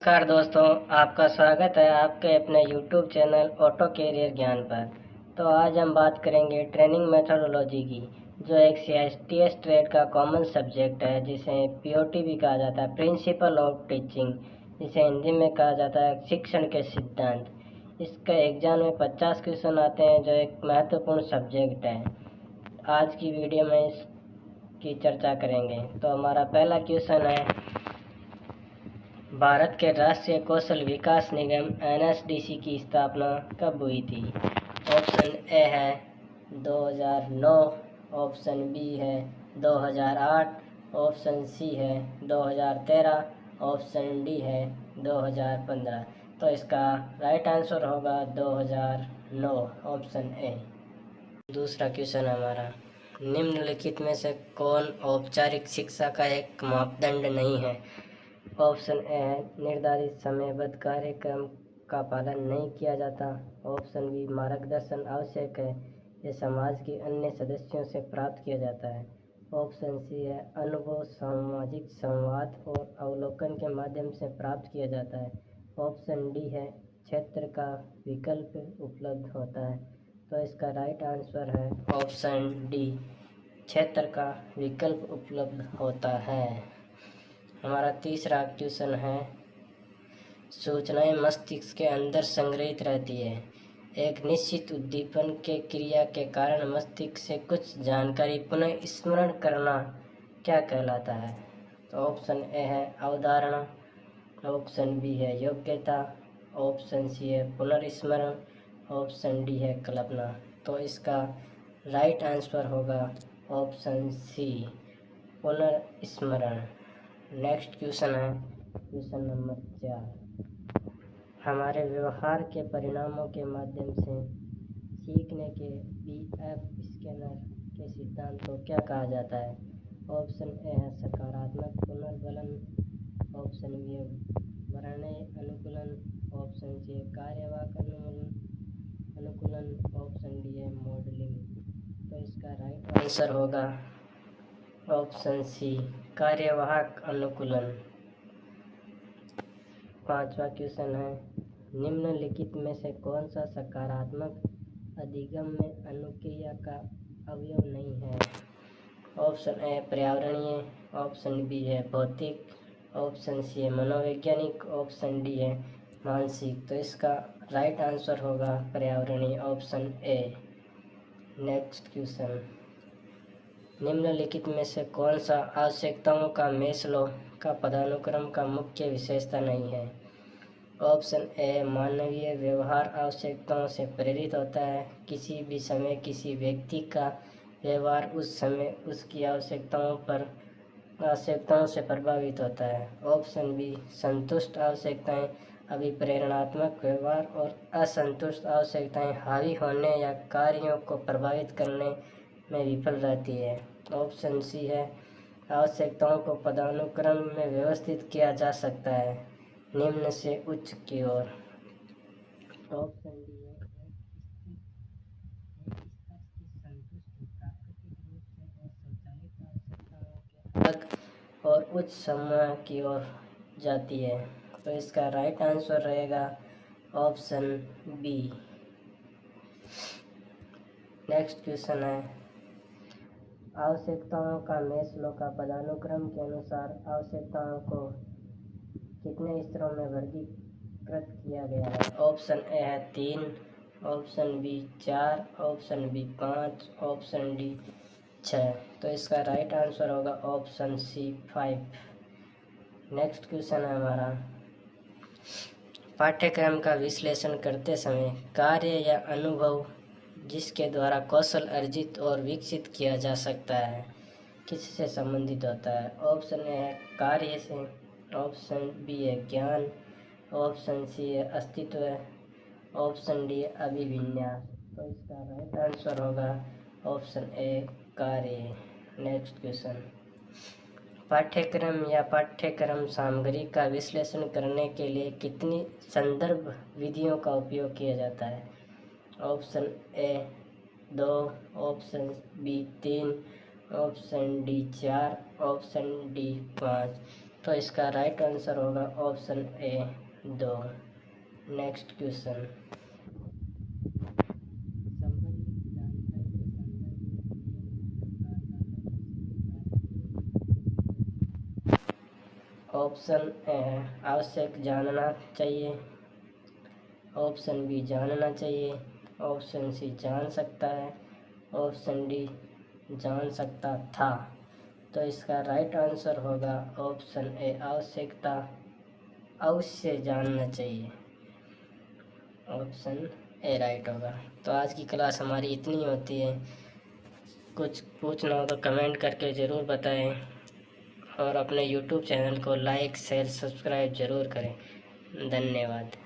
नमस्कार दोस्तों, आपका स्वागत है आपके अपने YouTube चैनल ऑटो कैरियर ज्ञान पर। तो आज हम बात करेंगे ट्रेनिंग मेथोडोलॉजी की, जो एक CSTS ट्रेड का कॉमन सब्जेक्ट है, जिसे POT भी कहा जाता है, प्रिंसिपल ऑफ टीचिंग, जिसे हिंदी में कहा जाता है शिक्षण के सिद्धांत। इसका एग्जाम में 50 क्वेश्चन आते हैं, जो एक महत्वपूर्ण सब्जेक्ट है। आज की वीडियो में इसकी चर्चा करेंगे। तो हमारा पहला क्वेश्चन है, भारत के राष्ट्रीय कौशल विकास निगम NSDC की स्थापना कब हुई थी? ऑप्शन ए है 2009, ऑप्शन बी है 2008, ऑप्शन सी है 2013, ऑप्शन डी है 2015। तो इसका राइट आंसर होगा 2009, ऑप्शन ए। दूसरा क्वेश्चन हमारा, निम्नलिखित में से कौन औपचारिक शिक्षा का एक मापदंड नहीं है? ऑप्शन ए है निर्धारित समयबद्ध कार्यक्रम का पालन नहीं किया जाता, ऑप्शन बी मार्गदर्शन आवश्यक है, यह समाज के अन्य सदस्यों से प्राप्त किया जाता है, ऑप्शन सी है अनुभव सामाजिक संवाद और अवलोकन के माध्यम से प्राप्त किया जाता है, ऑप्शन डी है क्षेत्र का विकल्प उपलब्ध होता है। तो इसका राइट आंसर है ऑप्शन डी, क्षेत्र का विकल्प उपलब्ध होता है। हमारा तीसरा क्वेश्चन है, सूचनाएं मस्तिष्क के अंदर संग्रहित रहती है, एक निश्चित उद्दीपन के क्रिया के कारण मस्तिष्क से कुछ जानकारी पुनः स्मरण करना क्या कहलाता है? तो ऑप्शन ए है अवधारणा, ऑप्शन बी है योग्यता, ऑप्शन सी है पुनर्स्मरण, ऑप्शन डी है कल्पना। तो इसका राइट आंसर होगा ऑप्शन सी, पुनर्स्मरण। नेक्स्ट क्वेश्चन है क्वेश्चन नंबर 4, हमारे व्यवहार के परिणामों के माध्यम से सीखने के BF स्कैनर के सिद्धांत को क्या कहा जाता है? ऑप्शन ए है सकारात्मक पुनर्गलन, ऑप्शन बी है वर्णनीय अनुकूलन, ऑप्शन सी है कार्यवाहक अनुकूलन, ऑप्शन डी है मॉडलिंग। तो इसका राइट आंसर होगा ऑप्शन सी, कार्यवाहक अनुकूलन। पांचवा क्वेश्चन है, निम्नलिखित में से कौन सा सकारात्मक अधिगम में अनुक्रिया का अवयव नहीं है? ऑप्शन ए पर्यावरणीय, ऑप्शन बी है भौतिक, ऑप्शन सी है मनोवैज्ञानिक, ऑप्शन डी है मानसिक। तो इसका राइट आंसर होगा पर्यावरणीय, ऑप्शन ए। नेक्स्ट क्वेश्चन, निम्नलिखित में से कौन सा आवश्यकताओं का मेस्लो का पदानुक्रम का मुख्य विशेषता नहीं है? ऑप्शन ए मानवीय व्यवहार आवश्यकताओं से प्रेरित होता है, किसी भी समय किसी व्यक्ति का व्यवहार उस समय उसकी आवश्यकताओं से प्रभावित होता है, ऑप्शन बी संतुष्ट आवश्यकताएं अभिप्रेरणात्मक व्यवहार और असंतुष्ट आवश्यकताएं हावी होने या कार्यों को प्रभावित करने में विफल रहती है, ऑप्शन सी है आवश्यकताओं को पदानुक्रम में व्यवस्थित किया जा सकता है निम्न से उच्च की ओर, ऑप्शन डी है अलग और उच्च समूह की ओर जाती है। तो इसका राइट आंसर रहेगा ऑप्शन बी। नेक्स्ट क्वेश्चन है, आवश्यकताओं का मेस्लो का पदानुक्रम के अनुसार आवश्यकताओं को कितने स्तरों में वर्गीकृत किया गया है? ऑप्शन ए है 3, option B 4, option B 5, option D 6। तो इसका राइट आंसर होगा ऑप्शन सी 5। नेक्स्ट क्वेश्चन है हमारा, पाठ्यक्रम का विश्लेषण करते समय कार्य या अनुभव जिसके द्वारा कौशल अर्जित और विकसित किया जा सकता है किससे संबंधित होता है? ऑप्शन ए है कार्य से, ऑप्शन बी है ज्ञान, ऑप्शन सी है अस्तित्व, ऑप्शन डी है अभिविन्यास। तो इसका राइट आंसर होगा ऑप्शन ए कार्य। नेक्स्ट क्वेश्चन, पाठ्यक्रम या पाठ्यक्रम सामग्री का विश्लेषण करने के लिए कितनी संदर्भ विधियों का उपयोग किया जाता है? Option A 2, option B 3, option D 4, option D 5। तो इसका राइट आंसर होगा option A 2। Next question, option A है आवश्यक जानना चाहिए, ऑप्शन बी जानना चाहिए, ऑप्शन सी जान सकता है, ऑप्शन डी जान सकता था। तो इसका राइट आंसर होगा ऑप्शन ए आवश्यकता, अवश्य जानना चाहिए, ऑप्शन ए राइट होगा। तो आज की क्लास हमारी इतनी होती है, कुछ पूछना हो तो कमेंट करके ज़रूर बताएं और अपने यूट्यूब चैनल को लाइक शेयर सब्सक्राइब ज़रूर करें। धन्यवाद।